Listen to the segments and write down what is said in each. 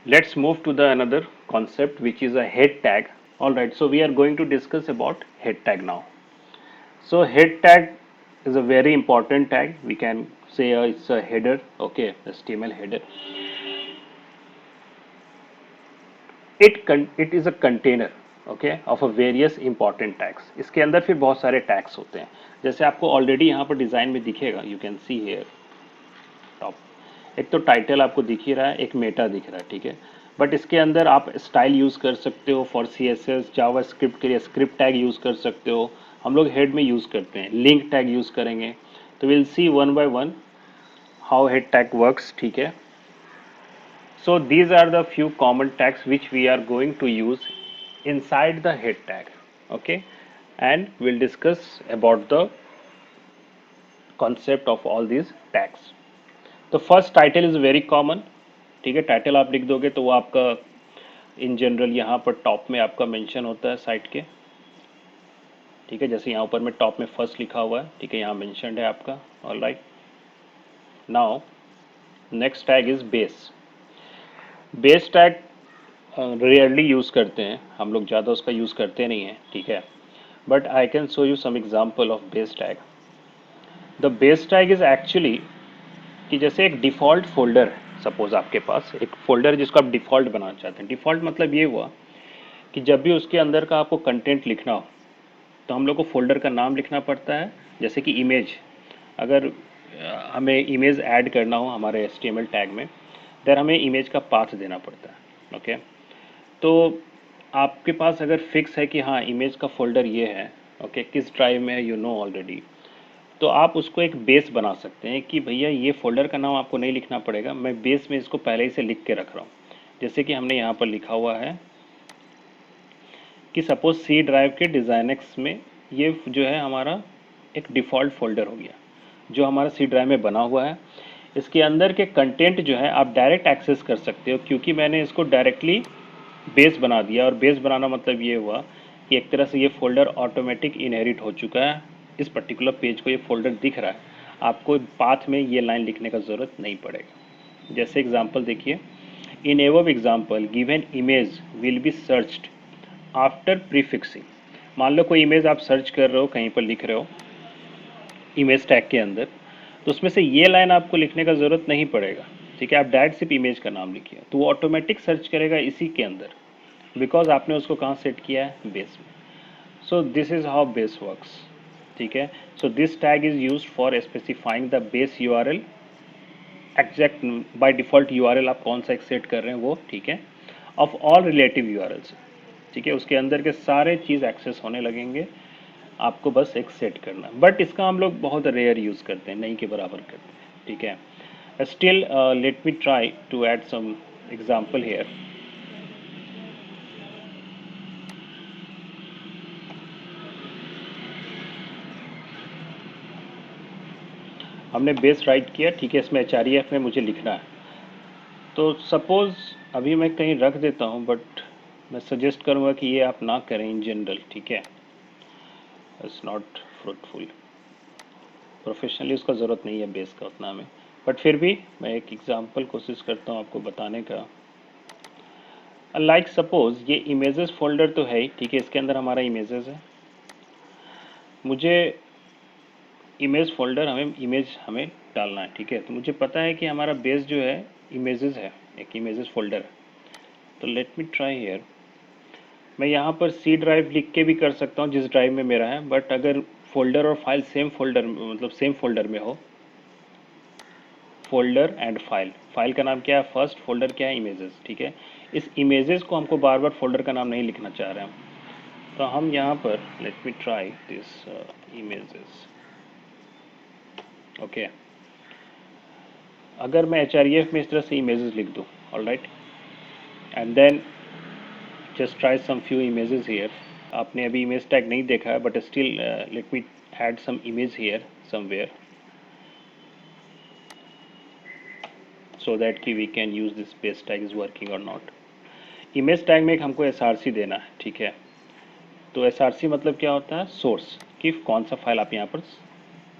Let's move to the another concept which is a head tag. All right, so we are going to discuss about head tag now. So head tag is a very important tag. We can say it's a header, okay, HTML header. It is a container, okay, of a various important tags. इसके अंदर फिर बहुत सारे tags होते हैं, जैसे आपको already यहाँ पर डिजाइन में दिखेगा. You can see here top. एक तो टाइटल आपको दिख ही रहा है, एक मेटा दिख रहा है, ठीक है. बट इसके अंदर आप स्टाइल यूज़ कर सकते हो for C S S, JavaScript के लिए स्क्रिप्ट टैग यूज़ कर सकते हो. हम लोग हेड में यूज़ करते हैं, लिंक टैग यूज़ करेंगे. तो will see one by one how head tag works, ठीक है. So these are the few common tags which we are going to use inside the head tag, okay, and we'll discuss about the concept of all these tags. तो first title is very common, ठीक है. Title आप लिख दोगे तो वो आपका in general यहाँ पर टॉप में आपका मेंशन होता है साइट के, ठीक है. जैसे यहाँ ऊपर में टॉप में फर्स्ट लिखा हुआ है, ठीक है, यहाँ मेंशनड है आपका. All right, now next tag is base. Base tag rarely use करते हैं हम लोग, ज़्यादा उसका यूज़ करते नहीं हैं, ठीक है. But I can show you some example of base tag. The base tag is actually कि जैसे एक डिफ़ॉल्ट फोल्डर है, सपोज आपके पास एक फोल्डर है जिसको आप डिफ़ॉल्ट बनाना चाहते हैं. डिफ़ॉल्ट मतलब ये हुआ कि जब भी उसके अंदर का आपको कंटेंट लिखना हो तो हम लोग को फोल्डर का नाम लिखना पड़ता है. जैसे कि इमेज, अगर हमें इमेज ऐड करना हो हमारे HTML टैग में, देर हमें इमेज का पाथ देना पड़ता है, ओके. तो आपके पास अगर फिक्स है कि हाँ इमेज का फोल्डर ये है, ओके, किस ड्राइव में है, यू नो ऑलरेडी, तो आप उसको एक बेस बना सकते हैं कि भैया ये फोल्डर का नाम आपको नहीं लिखना पड़ेगा, मैं बेस में इसको पहले ही से लिख के रख रहा हूँ. जैसे कि हमने यहाँ पर लिखा हुआ है कि सपोज सी ड्राइव के डिज़ाइनक्स में ये जो है हमारा एक डिफ़ॉल्ट फोल्डर हो गया जो हमारा सी ड्राइव में बना हुआ है. इसके अंदर के कंटेंट जो है आप डायरेक्ट एक्सेस कर सकते हो क्योंकि मैंने इसको डायरेक्टली बेस बना दिया. और बेस बनाना मतलब ये हुआ कि एक तरह से ये फोल्डर ऑटोमेटिक इनहेरिट हो चुका है. इस पर्टिकुलर पेज को ये फोल्डर दिख रहा है, आपको पाथ में ये लाइन लिखने का ज़रूरत नहीं पड़ेगा. जैसे एग्जांपल देखिए, in above example given image will be searched after prefixing. मान लो कोई इमेज आप सर्च कर रहे हो, कहीं पर लिख रहे हो इमेज टैग के अंदर, तो उसमें से ये लाइन आपको लिखने का ज़रूरत नहीं पड़ेगा, ठीक है. आप डायरेक्ट सिर्फ इमेज का नाम लिखिए तो वो ऑटोमेटिक सर्च करेगा इसी के अंदर, बिकॉज आपने उसको कहाँ सेट किया है, बेस में. सो this is how base works, ठीक है. So this tag is used for specifying the base URL, exact by default URL आप कौन सा एक सेट कर रहे हैं वो, ठीक है, ऑफ ऑल रिलेटिव यूआरएल्स, ठीक है. उसके अंदर के सारे चीज़ एक्सेस होने लगेंगे, आपको बस एक सेट करना. बट इसका हम लोग बहुत रेयर यूज़ करते हैं, नहीं के बराबर करते हैं, ठीक है. Still let me try to add some example here. हमने बेस राइट किया, ठीक है. इसमें HREF में मुझे लिखना है, तो सपोज़ अभी मैं कहीं रख देता हूँ, बट मैं सजेस्ट करूँगा कि ये आप ना करें इन जनरल, ठीक है. It's not fruitful. प्रोफेशनली उसका ज़रूरत नहीं है बेस का उतना हमें, बट फिर भी मैं एक एग्जांपल कोशिश करता हूँ आपको बताने का. लाइक सपोज़ ये इमेजेस फोल्डर तो है ही, ठीक है, इसके अंदर हमारा इमेजेस है. मुझे इमेज फोल्डर इमेज हमें डालना है, ठीक है. तो मुझे पता है कि हमारा बेस जो है इमेजेस है, एक इमेजेस फोल्डर है. तो लेट मी ट्राई हियर. मैं यहाँ पर सी ड्राइव लिख के भी कर सकता हूँ जिस ड्राइव में मेरा है, बट अगर फोल्डर और फाइल सेम फोल्डर मतलब सेम फोल्डर में हो, फोल्डर एंड फाइल, फाइल का नाम क्या है फर्स्ट, फोल्डर क्या है इमेजेस, ठीक है. इस इमेजेस को हमको बार बार फोल्डर का नाम नहीं लिखना चाह रहे हैं, तो हम यहाँ पर let me try this images, okay. अगर मैं HREF में इस तरह से इमेजेस लिख दूँ, all right, and then just try some few images here. आपने अभी इमेज टैग नहीं देखा है, but still let me add some image here somewhere so that कि we can use this base tag is working और not. Image tag में एक हमको SRC देना है, ठीक है. तो SRC मतलब क्या होता है, सोर्स, कि कौन सा फाइल आप यहाँ पर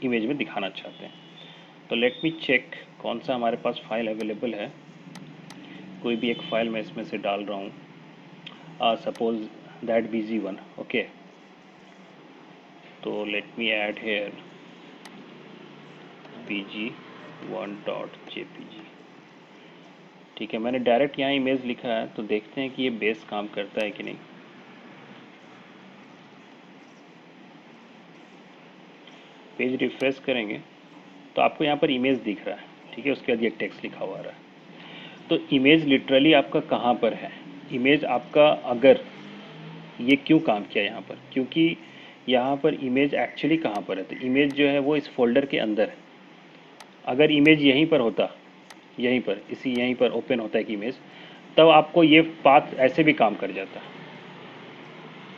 इमेज में दिखाना चाहते हैं. तो लेट मी चेक कौन सा हमारे पास फाइल अवेलेबल है. कोई भी एक फाइल मैं इसमें से डाल रहा हूँ, सपोज दैट bg1, ओके। तो let me add here bg1.jpg। ठीक है, मैंने डायरेक्ट यहाँ इमेज लिखा है, तो देखते हैं कि ये बेस काम करता है कि नहीं। पेज रिफ्रेश करेंगे तो आपको यहाँ पर इमेज दिख रहा है, ठीक है, उसके बाद ये टेक्स्ट लिखा हुआ आ रहा है। तो इमेज लिटरली आपका कहाँ पर है? इमेज आपका, अगर ये क्यों काम किया यहाँ पर, क्योंकि यहाँ पर इमेज एक्चुअली कहाँ पर है, तो इमेज जो है वो इस फोल्डर के अंदर है। अगर इमेज यहीं पर होता, यहीं पर यहीं पर ओपन होता है कि इमेज, तब आपको ये पाथ ऐसे भी काम कर जाता,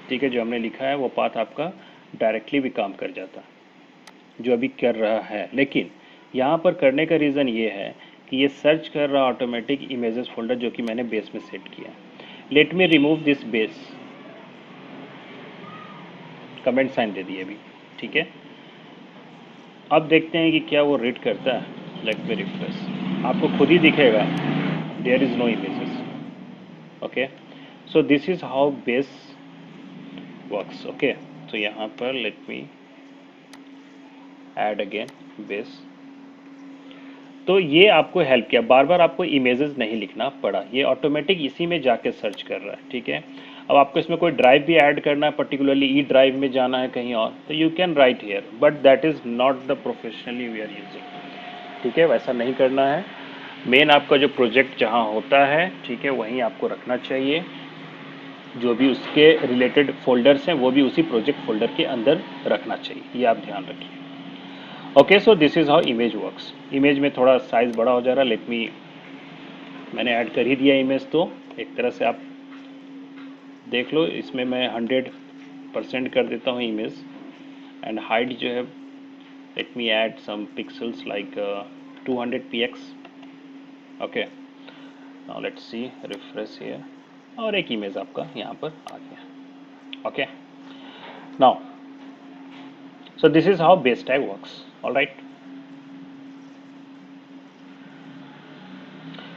ठीक है। जो हमने लिखा है वो पाथ आपका डायरेक्टली भी काम कर जाता, जो अभी कर रहा है। लेकिन यहाँ पर करने का रीज़न ये है कि ये सर्च कर रहा ऑटोमेटिक इमेजेस फोल्डर, जो कि मैंने बेस में सेट किया। Let me remove this base, comment sign दे दिए अभी, ठीक है। अब देखते हैं कि क्या वो रीड करता है। लेट मी रिफ्रेश, आपको खुद ही दिखेगा there is no images, okay. So this is how base works, okay. तो यहाँ पर let me add again base. तो ये आपको हेल्प किया, बार बार आपको इमेजेस नहीं लिखना पड़ा, ये ऑटोमेटिक इसी में जाके सर्च कर रहा है, ठीक है। अब आपको इसमें कोई ड्राइव भी ऐड करना है, पर्टिकुलरली ई ड्राइव में जाना है कहीं और, तो you can write here, but that is not the professionally we are using, ठीक है। वैसा नहीं करना है। मेन आपका जो प्रोजेक्ट जहाँ होता है, ठीक है, वहीं आपको रखना चाहिए। जो भी उसके रिलेटेड फोल्डर्स हैं वो भी उसी प्रोजेक्ट फोल्डर के अंदर रखना चाहिए, ये आप ध्यान रखिए। Okay, so this is how image works. Image में थोड़ा साइज़ बड़ा हो जा रहा है, लेट मी, मैंने ऐड कर ही दिया इमेज, तो एक तरह से आप देख लो। इसमें मैं 100% कर देता हूँ इमेज, एंड हाइट जो है, let me add some pixels like 200 px, okay. Now let's see, refresh here, और एक इमेज आपका यहाँ पर आ गया, okay. Now so this is how base tag works, all right।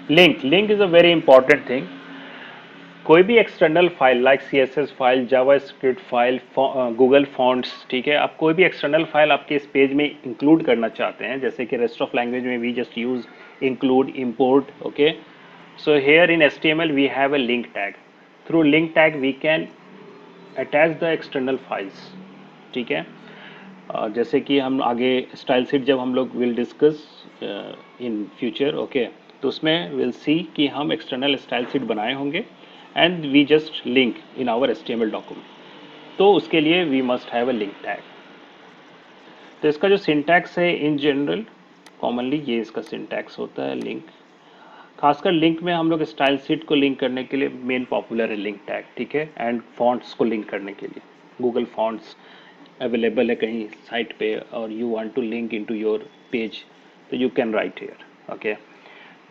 link is a very important thing। कोई भी external file like CSS file, JavaScript file, Google fonts, ठीक है, आप कोई भी एक्सटर्नल फाइल आपके इस पेज में इंक्लूड करना चाहते हैं, जैसे कि रेस्ट ऑफ लैंग्वेज में we just use include, import, okay. So here in HTML we have a link tag। Through link tag we can attach the external files, ठीक है। जैसे कि हम आगे स्टाइल शीट जब हम लोग will discuss in future, okay, तो उसमें विल सी कि हम एक्सटर्नल स्टाइल शीट बनाए होंगे, and we just link in our HTML document. तो उसके लिए we must have a link tag. तो इसका जो सिंटैक्स है इन जनरल, कॉमनली ये इसका सिंटैक्स होता है लिंक। खासकर लिंक में हम लोग स्टाइल शीट को लिंक करने के लिए मेन पॉपुलर है लिंक टैग, ठीक है, एंड फॉन्ट्स को लिंक करने के लिए गूगल फॉन्ट्स अवेलेबल है कहीं साइट पे, और you want to link into your page, तो you can write here, okay.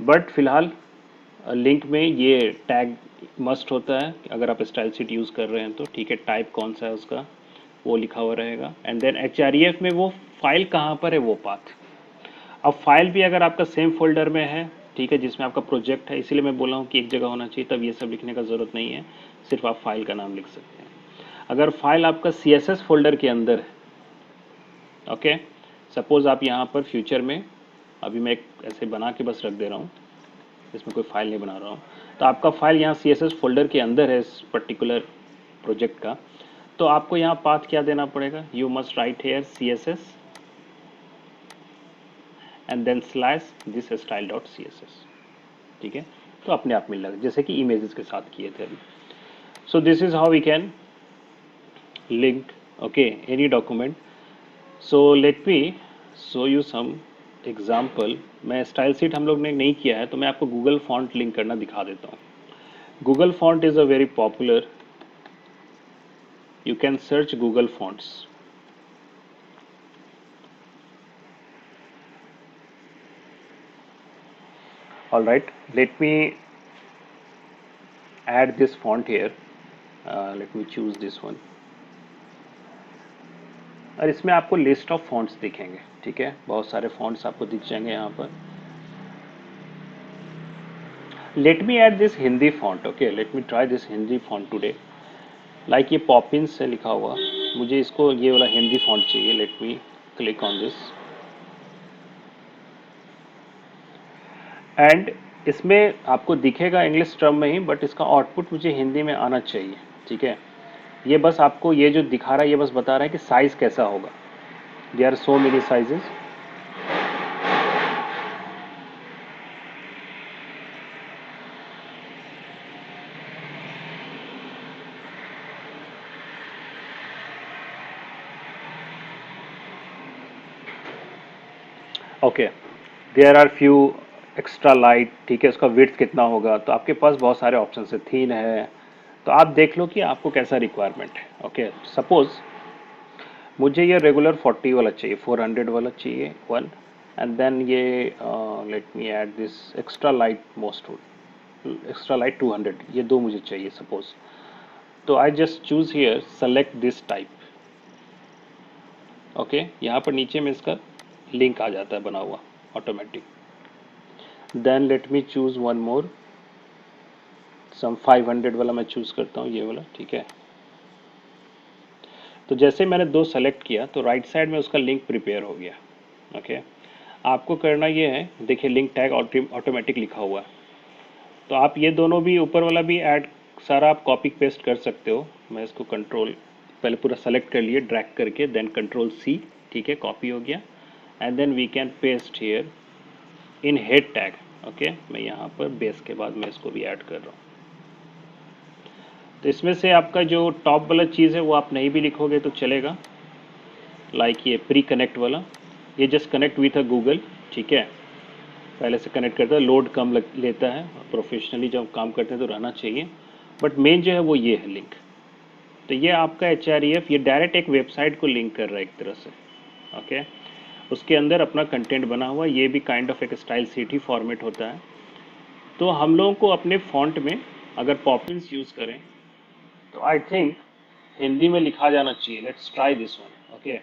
But फिलहाल लिंक में ये टैग मस्ट होता है अगर आप स्टाइल शीट यूज़ कर रहे हैं तो, ठीक है। टाइप कौन सा है उसका वो लिखा हुआ रहेगा, एंड देन HREF में वो फाइल कहाँ पर है वो पाथ। अब फाइल भी अगर आपका सेम फोल्डर में है, ठीक है, जिसमें आपका प्रोजेक्ट है, इसीलिए मैं बोला हूँ कि एक जगह होना चाहिए, तब ये सब लिखने का ज़रूरत नहीं है, सिर्फ आप फाइल का नाम लिख सकते हैं। अगर फाइल आपका CSS फोल्डर के अंदर है, ओके, सपोज आप यहाँ पर फ्यूचर में, अभी मैं एक ऐसे बना के बस रख दे रहा हूँ, इसमें कोई फाइल नहीं बना रहा हूँ, तो आपका फाइल यहाँ CSS फोल्डर के अंदर है इस पर्टिकुलर प्रोजेक्ट का, तो आपको यहाँ पाथ क्या देना पड़ेगा, you must write here CSS and then slash this style dot CSS, ठीक है। तो अपने आप मिल लगा, जैसे कि इमेजेस के साथ किए थे अभी। So this is how we can link, okay, any document. So let me show you some example. मैं स्टाइल शीट हम लोग ने नहीं किया है, तो मैं आपको गूगल फॉन्ट लिंक करना दिखा देता हूँ। Google font is a very popular, you can search Google Fonts, all right। Let me add this font here, let me choose this one, और इसमें आपको लिस्ट ऑफ फॉन्ट्स दिखेंगे, ठीक है, बहुत सारे फॉन्ट्स आपको दिख जाएंगे यहाँ पर। Let me add this Hindi font. Okay, let me try this Hindi font today. Like ये पॉपिंस से लिखा हुआ, मुझे इसको ये वाला हिंदी फॉन्ट चाहिए. Let me click on this. And इसमें आपको दिखेगा इंग्लिश टर्म में ही, बट इसका आउटपुट मुझे हिंदी में आना चाहिए. ठीक है, ये बस आपको ये जो दिखा रहा है ये बस बता रहा है कि साइज कैसा होगा. There are so many sizes. Okay, there are few extra light. ठीक है, उसका विड्थ कितना होगा, तो आपके पास बहुत सारे ऑप्शन है. थीन है, तो आप देख लो कि आपको कैसा रिक्वायरमेंट है. ओके, सपोज मुझे ये रेगुलर 40 वाला चाहिए, 400 वाला चाहिए वन. एंड देन ये late me add this extra light most, extra light 200, ये दो मुझे चाहिए सपोज. तो I just choose here select this type. Okay, यहाँ पर नीचे में इसका लिंक आ जाता है बना हुआ automatic. Then let me choose one more, some 500 वाला मैं चूज करता हूँ, ये वाला. ठीक है, तो जैसे मैंने दो सेलेक्ट किया तो राइट साइड में उसका लिंक प्रिपेयर हो गया. ओके, आपको करना ये है, देखिए लिंक टैग ऑटोमेटिक लिखा हुआ है. तो आप ये दोनों भी ऊपर वाला भी ऐड सारा आप कॉपी पेस्ट कर सकते हो. मैं इसको कंट्रोल पहले पूरा सेलेक्ट कर लिए ड्रैग करके, देन कंट्रोल सी. ठीक है, कॉपी हो गया. And then we can paste here in head tag. Okay, मैं यहाँ पर बेस के बाद मैं इसको भी ऐड कर रहा हूँ. तो इसमें से आपका जो टॉप वाला चीज़ है वो आप नहीं भी लिखोगे तो चलेगा. लाइक ये प्री कनेक्ट वाला, ये just connect with a Google. ठीक है, पहले से कनेक्ट करता है, लोड कम लेता है. प्रोफेशनली जब काम करते हैं तो रहना चाहिए, बट मेन जो है वो ये है लिंक. तो ये आपका HREF ये डायरेक्ट एक वेबसाइट को लिंक कर रहा है एक तरह से. ओके, उसके अंदर अपना कंटेंट बना हुआ, ये भी काइंड ऑफ एक स्टाइल सीट ही फॉर्मेट होता है. तो हम लोगों को अपने फॉन्ट में अगर पॉपिंस यूज़ करें तो आई थिंक हिंदी में लिखा जाना चाहिए. Let's try this one. Okay,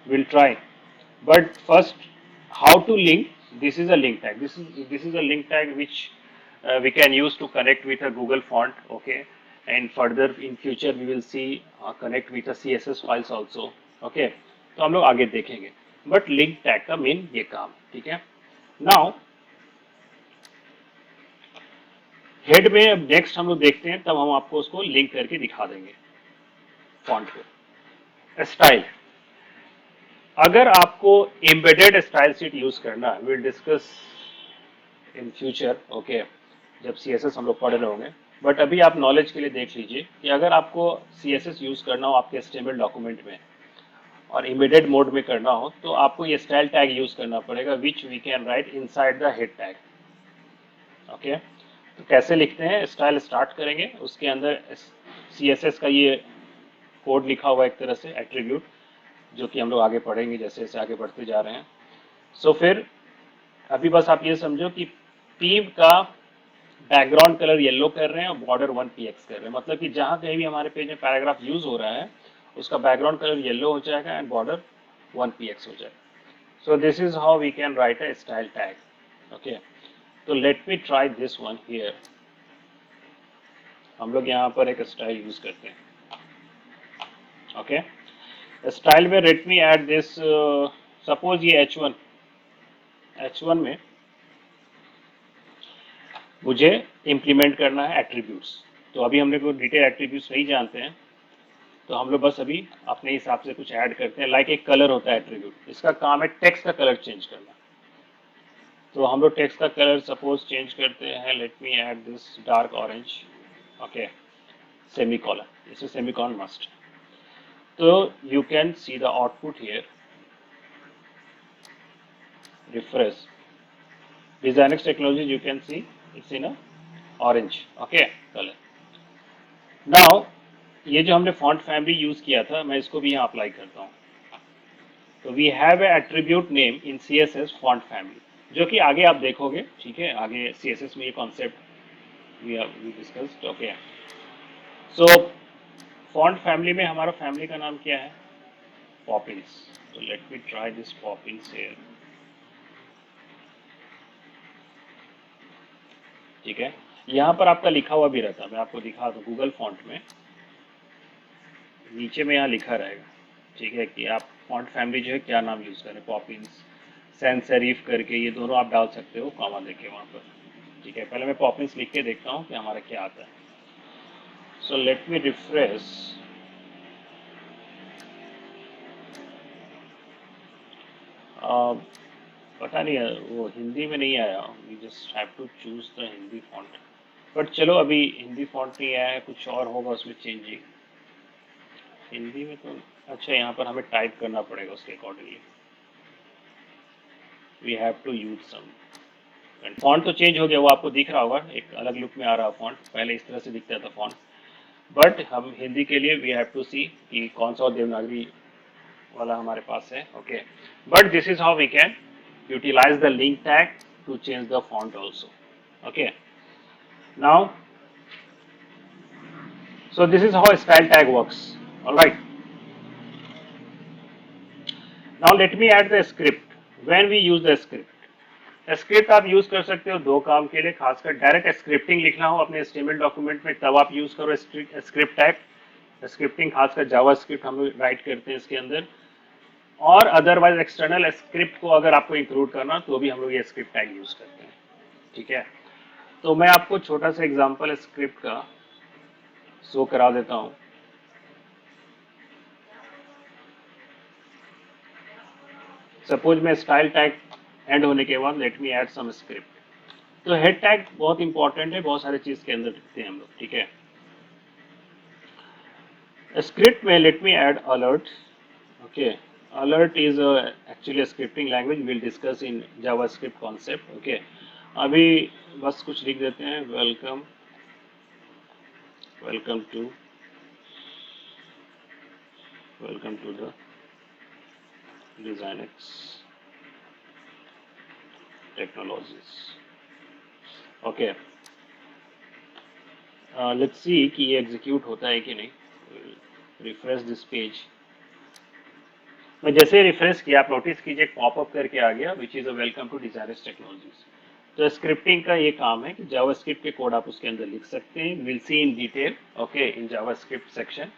will try. But first, how to link? This is a link tag. This is a link tag which we can use to connect with a Google font. Okay, and further in future we will see connect with a CSS files also. Okay, तो हम लोग आगे देखेंगे. But link tag का main ये काम. ठीक है. Now हेड में अब नेक्स्ट हम लोग देखते हैं, तब हम आपको उसको लिंक करके दिखा देंगे फॉन्ट को. स्टाइल, अगर आपको एम्बेडेड स्टाइल शीट यूज करना है, will discuss in future. Okay, जब CSS हम लोग पढ़ रहे होंगे. बट अभी आप नॉलेज के लिए देख लीजिए कि अगर आपको CSS यूज करना हो आपके HTML डॉक्यूमेंट में और एम्बेडेड मोड में करना हो तो आपको ये स्टाइल टैग यूज करना पड़ेगा, which we can write inside the head tag. Okay, तो कैसे लिखते हैं, स्टाइल स्टार्ट करेंगे, उसके अंदर CSS का ये कोड लिखा हुआ एक तरह से एट्रीब्यूट, जो कि हम लोग आगे पढ़ेंगे जैसे जैसे आगे बढ़ते जा रहे हैं. सो फिर अभी बस आप ये समझो कि थीम का बैकग्राउंड कलर येलो कर रहे हैं और बॉर्डर 1px कर रहे हैं. मतलब कि जहां कहीं भी हमारे पेज में पैराग्राफ यूज हो रहा है उसका बैकग्राउंड कलर येलो हो जाएगा एंड बॉर्डर 1px हो जाएगा. So this is how we can write a style tag. Okay, तो let me try this one here. हम लोग यहाँ पर एक स्टाइल यूज करते हैं. ओके, स्टाइल में let me add this, suppose ये H1 में मुझे इम्प्लीमेंट करना है एट्रीब्यूट्स. तो अभी हमने कोई डिटेल एट्रीब्यूट्स नहीं जानते हैं, तो हम लोग बस अभी अपने हिसाब से कुछ ऐड करते हैं. लाइक एक कलर होता है एट्रीब्यूट, इसका काम है टेक्स्ट का कलर चेंज करना. तो हम लोग टेक्स्ट का कलर सपोज चेंज करते हैं. Let me add this dark orange. Okay, semicolon, इसमें सेमी कॉलन मस्ट. तो you can see the output here. Refresh Designix technology, you can see it's in a orange. Okay, colour. Now ये जो हमने font family use किया था मैं इसको भी यहाँ अप्लाई करता हूँ. तो we have a attribute name in CSS font family, जो कि आगे आप देखोगे. ठीक है, आगे CSS में ये concept we discussed. Okay, so font family में हमारा फैमिली का नाम क्या है, पॉपिंस. तो let me try this Poppins here. ठीक है। यहाँ पर आपका लिखा हुआ भी रहता है, मैं आपको दिखा दूँ गूगल फॉन्ट में, नीचे में यहाँ लिखा रहेगा, ठीक है, कि आप फॉन्ट फैमिली जो है क्या नाम यूज़ करें, पॉपिंस, सैंस सेरिफ करके, ये दोनों आप डाल सकते हो कॉमा देके वहाँ पर। ठीक है, पहले मैं पॉपिंस लिख के देखता हूँ कि हमारा क्या आता है। So let me refresh. पता नहीं है, वो हिंदी में नहीं आया, we just have to choose the Hindi font. But चलो अभी हिंदी फॉन्ट नहीं आया है, कुछ और होगा उसमें चेंजिंग हिंदी में तो। अच्छा, यहाँ पर हमें टाइप करना पड़ेगा उसके accordingly, we have to use some. Font तो चेंज हो गया, वो आपको दिख रहा होगा, एक अलग लुक में आ रहा है फॉन्ट, पहले इस तरह से दिखता था फॉन्ट। बट हम हिंदी के लिए वी हैव टू सी कि कौन सा देवनागरी वाला हमारे पास है। Okay, but this is how we can utilize the link tag to change the font also. Okay, now so this is how a style tag works. All right, now let me add the script. When we use the script, script आप use कर सकते हो दो काम के लिए, खासकर direct scripting लिखना हो अपने एचटीएमएल डॉक्यूमेंट में, तब आप यूज करो स्क्रिप्ट टैग। स्क्रिप्टिंग खासकर जावा स्क्रिप्ट हम राइट करते हैं इसके अंदर, और अदरवाइज एक्सटर्नल स्क्रिप्ट को अगर आपको इंक्लूड करना तो भी हम लोग ये स्क्रिप्ट टैग यूज करते हैं। ठीक है, तो मैं आपको छोटा सा एग्जांपल स्क्रिप्ट का शो करा देता हूँ। सपोज मैं स्टाइल टैग एंड होने के बाद let me add some script. तो हेड टैग बहुत इंपॉर्टेंट है, बहुत सारे चीज के अंदर लिखते हैं हम लोग। ठीक है, स्क्रिप्ट में let me add alert. Okay, alert is actually a scripting language, we'll discuss in javascript concept. Okay, अभी बस कुछ लिख देते हैं, welcome, welcome to, welcome to the Designix technologies. Okay, let's see कि ये एग्जीक्यूट होता है कि नहीं। Refresh this page. मैं जैसे रिफ्रेश किया, आप नोटिस कीजिए पॉपअप करके आ गया, which is a welcome to Designix technologies. तो स्क्रिप्टिंग का ये काम है कि जावास्क्रिप्ट के कोड आप उसके अंदर लिख सकते हैं, will see in detail okay in JavaScript section.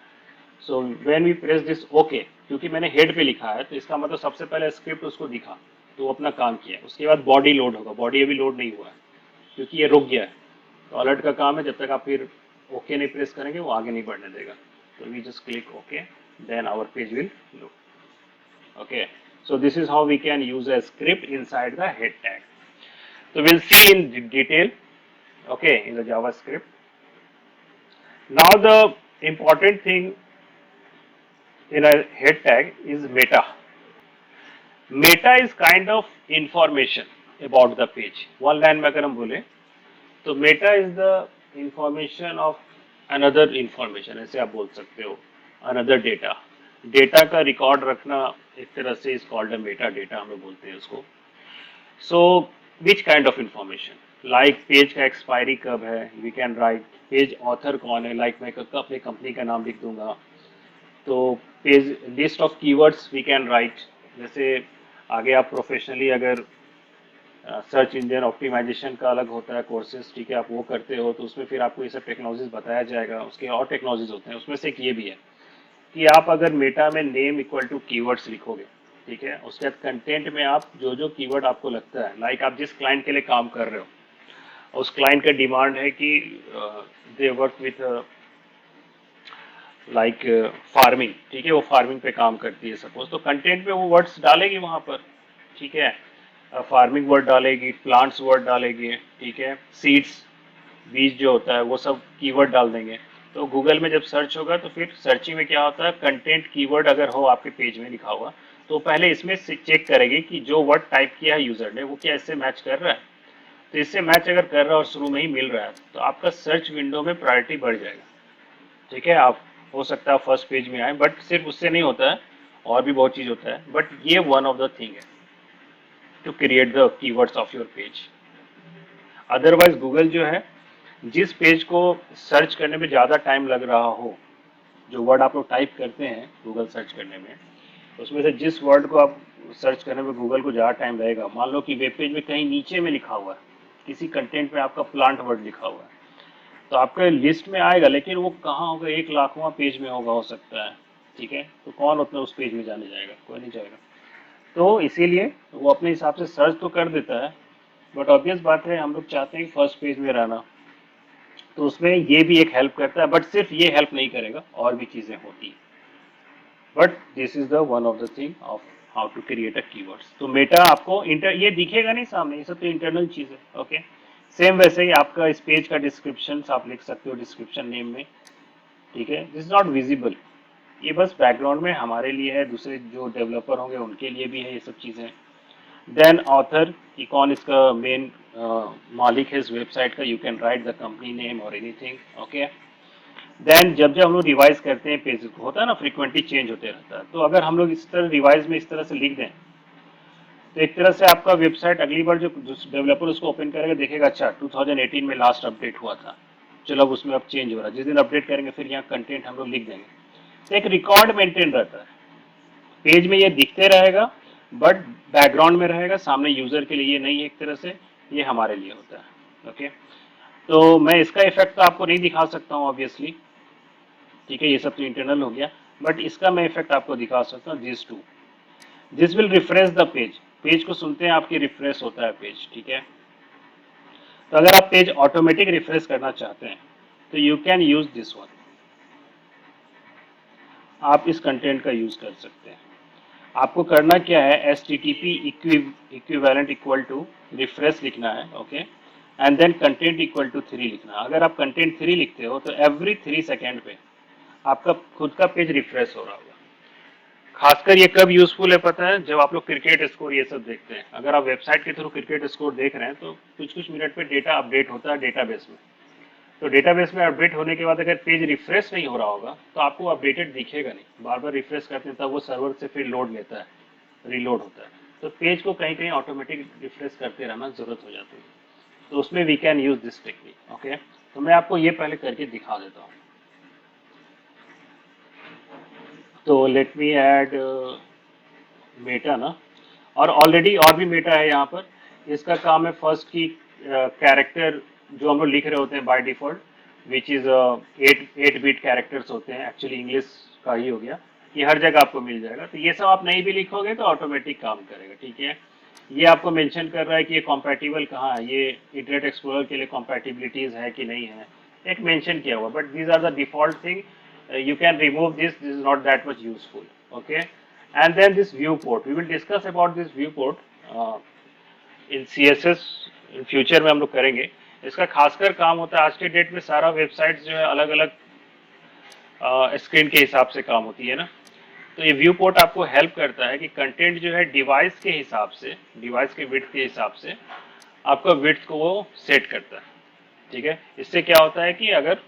So when we press this okay, क्योंकि मैंने हेड पे लिखा है तो इसका मतलब सबसे पहले स्क्रिप्ट उसको दिखा तो वो अपना काम किया, उसके बाद बॉडी लोड होगा, बॉडी अभी लोड नहीं हुआ है क्योंकि ये रुक गया है। तो अलर्ट का काम है, जब तक आप फिर ओके नहीं प्रेस करेंगे वो आगे नहीं बढ़ने देगा। तो we just click okay, then our page will load. Okay, so this is how we can use a script inside the head tag. So we'll see in detail, okay, in the JavaScript. Now the important thing in a head tag is meta. Meta is kind of information about the page. One line में अगर हम बोले तो meta is the information of another information, ऐसे आप बोल सकते हो, another data. डेटा का रिकॉर्ड रखना एक तरह से is called a meta data, हम लोग बोलते हैं उसको। So which kind of information, like page का एक्सपायरी कब है, we can write page author कौन है, लाइक मैं अपने कंपनी का नाम लिख दूंगा। तो page list of keywords we can write, जैसे आगे आप प्रोफेशनली अगर सर्च इंजन ऑप्टिमाइजेशन का अलग होता है कोर्सेज, ठीक है, आप वो करते हो तो उसमें फिर आपको ये सब टेक्नोलॉजीज बताया जाएगा, उसके और टेक्नोलॉजीज होते हैं, उसमें से एक ये भी है कि आप अगर मेटा में नेम इक्वल टू कीवर्ड्स लिखोगे, ठीक है, उसके बाद कंटेंट में आप जो जो कीवर्ड आपको लगता है, लाइक आप जिस क्लाइंट के लिए काम कर रहे हो उस क्लाइंट का डिमांड है कि they work with like farming, ठीक है, वो फार्मिंग पे काम करती है सपोज, तो कंटेंट में वो वर्ड्स डालेगी वहां पर। ठीक है, फार्मिंग वर्ड डालेगी, प्लांट्स वर्ड डालेगी, ठीक है, सीड्स बीज जो होता है वो सब कीवर्ड डाल देंगे। तो गूगल में जब सर्च होगा तो फिर सर्चिंग में क्या होता है, कंटेंट कीवर्ड अगर हो आपके पेज में लिखा हुआ तो पहले इसमें चेक करेगी कि जो वर्ड टाइप किया है यूजर ने वो क्या इससे मैच कर रहा है। तो इससे मैच अगर कर रहा है और शुरू में ही मिल रहा है तो आपका सर्च विंडो में प्रायोरिटी बढ़ जाएगा। ठीक है, आप हो सकता है फर्स्ट पेज में आए, बट सिर्फ उससे नहीं होता है, और भी बहुत चीज होता है, बट ये वन ऑफ द थिंग है to create the keywords of your page. Otherwise Google जो है, जिस पेज को सर्च करने में ज़्यादा टाइम लग रहा हो, जो वर्ड आप लोग टाइप करते हैं गूगल सर्च करने में, उसमें से जिस वर्ड को आप सर्च करने में गूगल को ज़्यादा टाइम लगेगा, मान लो कि वेब पेज में कहीं नीचे में लिखा हुआ है, किसी कंटेंट में आपका प्लांट वर्ड लिखा हुआ है, तो आपके लिस्ट में आएगा, लेकिन वो कहाँ होगा, 1 लाखवां पेज में होगा, हो सकता है। ठीक है, तो कौन उतना उस पेज में जाने जाएगा, कोई नहीं जाएगा। तो इसीलिए वो अपने हिसाब से सर्च तो कर देता है, बट ऑब्वियस बात है हम लोग चाहते हैं फर्स्ट पेज में रहना, तो उसमें ये भी एक हेल्प करता है, बट सिर्फ ये हेल्प नहीं करेगा, और भी चीजें होती हैं। But this is the one of the thing of how to create a keywords. तो मेटा आपको इंटर ये दिखेगा नहीं सामने, ये सब तो इंटरनल चीज है। ओके, सेम वैसे ही आपका इस पेज का डिस्क्रिप्शन आप लिख सकते हो डिस्क्रिप्शन नेम में। ठीक है, दिस इज नॉट विजिबल, ये बस बैकग्राउंड में हमारे लिए है, दूसरे जो डेवलपर होंगे उनके लिए भी है ये सब चीजें। देन ऑथर कि कौन इसका मेन मालिक है इस वेबसाइट का, you can right the company name और एनीथिंग। ओके, देन जब जब हम लोग रिवाइज करते हैं पेज, होता है ना फ्रीक्वेंटली चेंज होते रहता है, तो अगर हम लोग इस तरह रिवाइज में इस तरह से लिख दें, तो एक तरह से आपका वेबसाइट अगली बार जो डेवलपर उसको ओपन करेगा देखेगा, अच्छा 2018 में लास्ट अपडेट हुआ था, चलो अब उसमें अब चेंज हो रहा है, जिस दिन अपडेट करेंगे फिर यहाँ कंटेंट हम लोग लिख देंगे, तो एक रिकॉर्ड मेंटेन रहता है। पेज में ये दिखते रहेगा, बट बैकग्राउंड में रहेगा, सामने यूजर के लिए ये नहीं है, एक तरह से ये हमारे लिए होता है। ओके, तो मैं इसका इफेक्ट तो आपको नहीं दिखा सकता हूँ ऑब्वियसली। ठीक है, ये सब तो इंटरनल हो गया, बट इसका मैं इफेक्ट आपको दिखा सकता हूँ, this too, this will refresh the page, page को सुनते हैं आपकी रिफ्रेश होता है पेज। ठीक है, तो अगर आप पेज ऑटोमेटिक रिफ्रेश करना चाहते हैं तो you can use this one, आप इस कंटेंट का यूज कर सकते हैं। आपको करना क्या है, S T T P equivalent equal to refresh लिखना है। Okay, and then content equal to 3 लिखना है। अगर आप कंटेंट 3 लिखते हो तो एवरी 3 सेकेंड पे आपका खुद का पेज रिफ्रेश हो रहा होगा। खासकर ये कब यूजफुल है पता है, जब आप लोग क्रिकेट स्कोर ये सब देखते हैं, अगर आप वेबसाइट के थ्रू क्रिकेट स्कोर देख रहे हैं तो कुछ कुछ मिनट पे डेटा अपडेट होता है डेटाबेस में, तो डेटाबेस में अपडेट होने के बाद अगर पेज रिफ्रेश नहीं हो रहा होगा तो आपको अपडेटेड दिखेगा नहीं, बार बार रिफ्रेश करते हैं तब वो सर्वर से फिर लोड लेता है, रीलोड होता है, तो पेज को कहीं कहीं ऑटोमेटिक रिफ्रेश करते रहना जरूरत हो जाती है, तो उसमें we can use this technique. Okay, तो मैं आपको ये पहले करके दिखा देता हूँ। तो लेट मी ऐड मेटा ना, और ऑलरेडी और भी मेटा है यहाँ पर। इसका काम है फर्स्ट की कैरेक्टर जो हम लोग लिख रहे होते हैं by default, which is 8 bit characters होते हैं, एक्चुअली इंग्लिश का ही हो गया, ये हर जगह आपको मिल जाएगा, तो ये सब आप नहीं भी लिखोगे तो ऑटोमेटिक काम करेगा। ठीक है, ये आपको मेंशन कर रहा है कि ये कॉम्पैटिबल कहाँ है, ये इंटरनेट एक्सप्लोरर के लिए कॉम्पैटिबिलिटीज है कि नहीं है, एक मेंशन किया हुआ, but these are the default thing, you can remove this, this is not that much useful. Okay, and then this viewport, we will discuss about this viewport in css in future में हम लोग करेंगे। इसका खासकर काम होता है आज के डेट में सारा वेबसाइट जो है अलग अलग स्क्रीन के हिसाब से काम होती है ना, तो ये व्यू पोर्ट आपको हेल्प करता है कि कंटेंट जो है डिवाइस के हिसाब से, डिवाइस के विड्थ के हिसाब से आपका विड्थ को वो सेट करता है। ठीक है, इससे क्या होता है कि अगर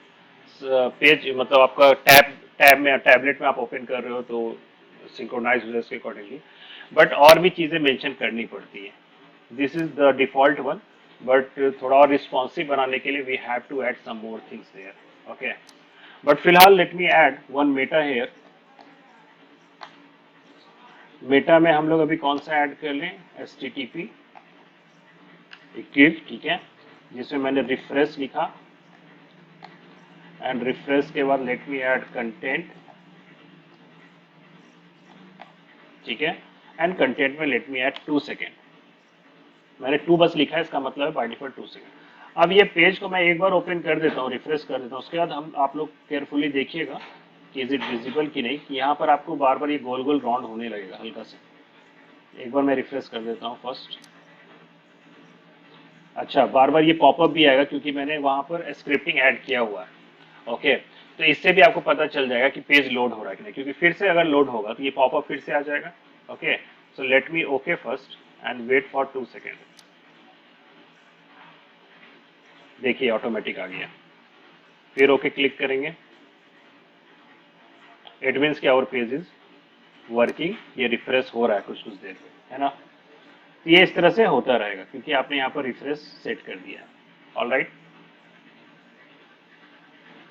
पेज मतलब आपका टैब टैब में टैबलेट में आप ओपन कर रहे हो तो सिंक्रोनाइज हो उसके अकॉर्डिंगली, बट और भी चीजें मेंशन करनी पड़ती है। This is the default one, but थोड़ा और रिस्पॉन्सिव बनाने के लिए we have to add some more things there. Okay, but फिलहाल let me add one meta here. Meta में हम लोग अभी कौन सा ऐड कर लें, S T T P equiv. ठीक है, जिसमें मैंने रिफ्रेश लिखा, एंड रिफ्रेश के बाद लेट मी ऐड कंटेंट। ठीक है, एंड कंटेंट में लेट मी ऐड 2 सेकेंड, मैंने 2 बस लिखा है, इसका मतलब है बाय डिफॉल्ट 2 सेकेंड। अब ये पेज को मैं एक बार ओपन कर देता हूँ, रिफ्रेश कर देता हूँ, उसके बाद हम आप लोग केयरफुली देखिएगा कि इज इट विजिबल कि नहीं, यहाँ पर आपको बार बार ये गोल गोल राउंड होने लगेगा हल्का से। एक बार मैं रिफ्रेश कर देता हूँ फर्स्ट, अच्छा बार बार ये पॉपअप भी आएगा क्योंकि मैंने वहां पर स्क्रिप्टिंग ऐड किया हुआ है। ओके, तो इससे भी आपको पता चल जाएगा कि पेज लोड हो रहा है कि नहीं, क्योंकि फिर से अगर लोड होगा तो ये पॉपअप फिर से आ जाएगा। Okay, so let me okay first and wait for 2 second. देखिए ऑटोमेटिक आ गया, फिर ओके क्लिक करेंगे, इट मीन्स कि आवर पेज इज वर्किंग, ये रिफ्रेश हो रहा है कुछ कुछ देर में, है ना। तो ये इस तरह से होता रहेगा क्योंकि आपने यहाँ पर रिफ्रेश सेट कर दिया है। ऑल राइट,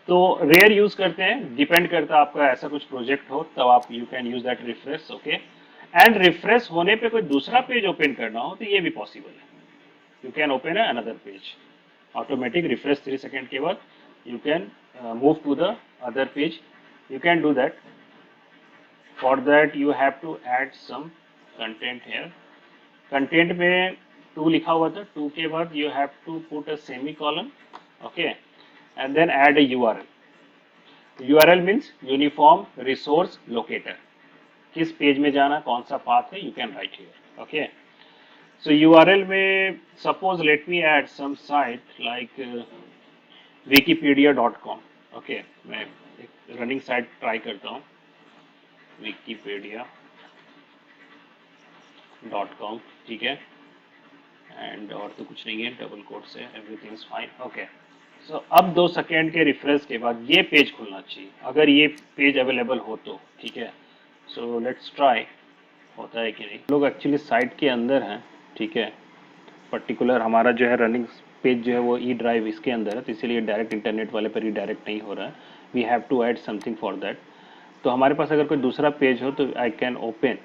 तो रेयर यूज करते हैं, डिपेंड करता है आपका ऐसा कुछ प्रोजेक्ट हो तब आप you can use that refresh. Okay, and refresh होने पे कोई दूसरा पेज ओपन करना हो तो ये भी पॉसिबल है। you can open another page. Automatic refresh 3 seconds के बाद you can move to the other page. You can do that. For that you have to add some content here. Content में 2 लिखा हुआ था, 2 के बाद you have to put a semicolon, okay, and then add a URL. URL means Uniform Resource Locator. किस page में जाना, कौन सा पाथ है, you can write here, okay. So URL में suppose let me add some site like wikipedia.com, okay. मैं एक running site try करता हूँ, wikipedia.com, ठीक है, एंड और तो कुछ नहीं है, डबल कोट से एवरीथिंग इज फाइन, ओके. सो अब 2 सेकेंड के रिफ्रेश के बाद ये पेज खुलना चाहिए, अगर ये पेज अवेलेबल हो तो, ठीक है. सो लेट्स ट्राई, होता है कि नहीं. लोग एक्चुअली साइट के अंदर हैं, ठीक है, पर्टिकुलर हमारा जो है रनिंग पेज जो है वो ई ड्राइव इसके अंदर है, तो इसीलिए डायरेक्ट इंटरनेट वाले पर रिडायरेक्ट नहीं हो रहा है. We have to add something for that. तो हमारे पास अगर कोई दूसरा पेज हो तो I can open,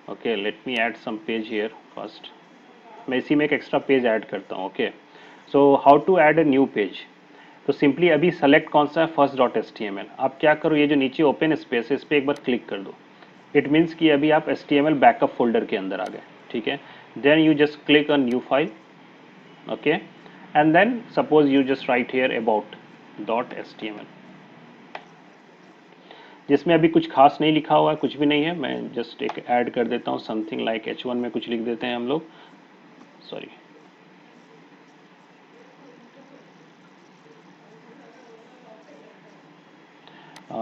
okay. Let me add some page here first. मैं इसी में एक एक्स्ट्रा पेज ऐड करता हूँ, okay. So how to add a new page. तो सिंपली अभी सेलेक्ट कौन सा है, first.html. आप क्या करो, ये जो नीचे ओपन स्पेस है इस पर एक बार क्लिक कर दो. इट मीन्स कि अभी आप HTML बैकअप फोल्डर के अंदर आ गए, ठीक है. Then you just click on new file, okay, and then suppose you just write here about.html, जिसमें अभी कुछ खास नहीं लिखा हुआ है, कुछ भी नहीं है. मैं जस्ट एक ऐड कर देता हूँ समथिंग लाइक H1 में कुछ लिख देते हैं हम लोग, sorry.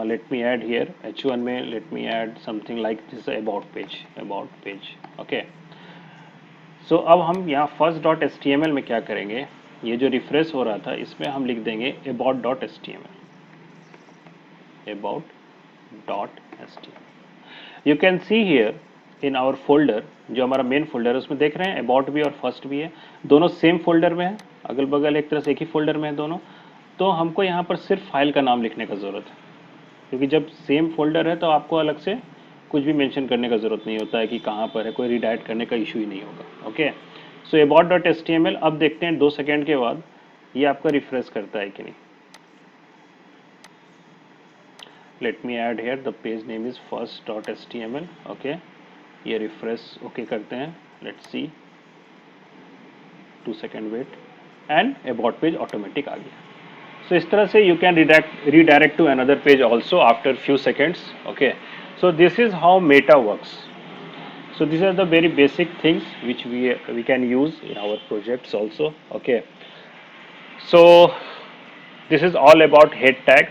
Let me add here H1 में, let me add something like this about page, okay. So अब हम यहाँ first.html में क्या करेंगे, ये जो रिफ्रेश हो रहा था इसमें हम लिख देंगे about.html. You can see here in our folder, जो हमारा मेन फोल्डर है उसमें देख रहे हैं about भी और first भी है, दोनों सेम फोल्डर में है, अगल बगल एक तरह से एक ही फोल्डर में है दोनों. तो हमको यहाँ पर सिर्फ फाइल का नाम लिखने का ज़रूरत है, क्योंकि जब सेम फोल्डर है तो आपको अलग से कुछ भी मेंशन करने का ज़रूरत नहीं होता है कि कहाँ पर है, कोई रीडायरेक्ट करने का इशू ही नहीं होगा, ओके. सो about.html अब देखते हैं 2 सेकेंड के बाद ये आपका रिफ्रेश करता है कि नहीं. Let me add here the page name is first.html, okay. ये रिफ्रेश ओके करते हैं, let's see, 2 second wait, and about page automatic आ गया. So इस तरह से you can redirect to another page also after few seconds, okay. So this is how Meta works. So these are the very basic things which we can use in our projects also, okay. So this is all about head tag.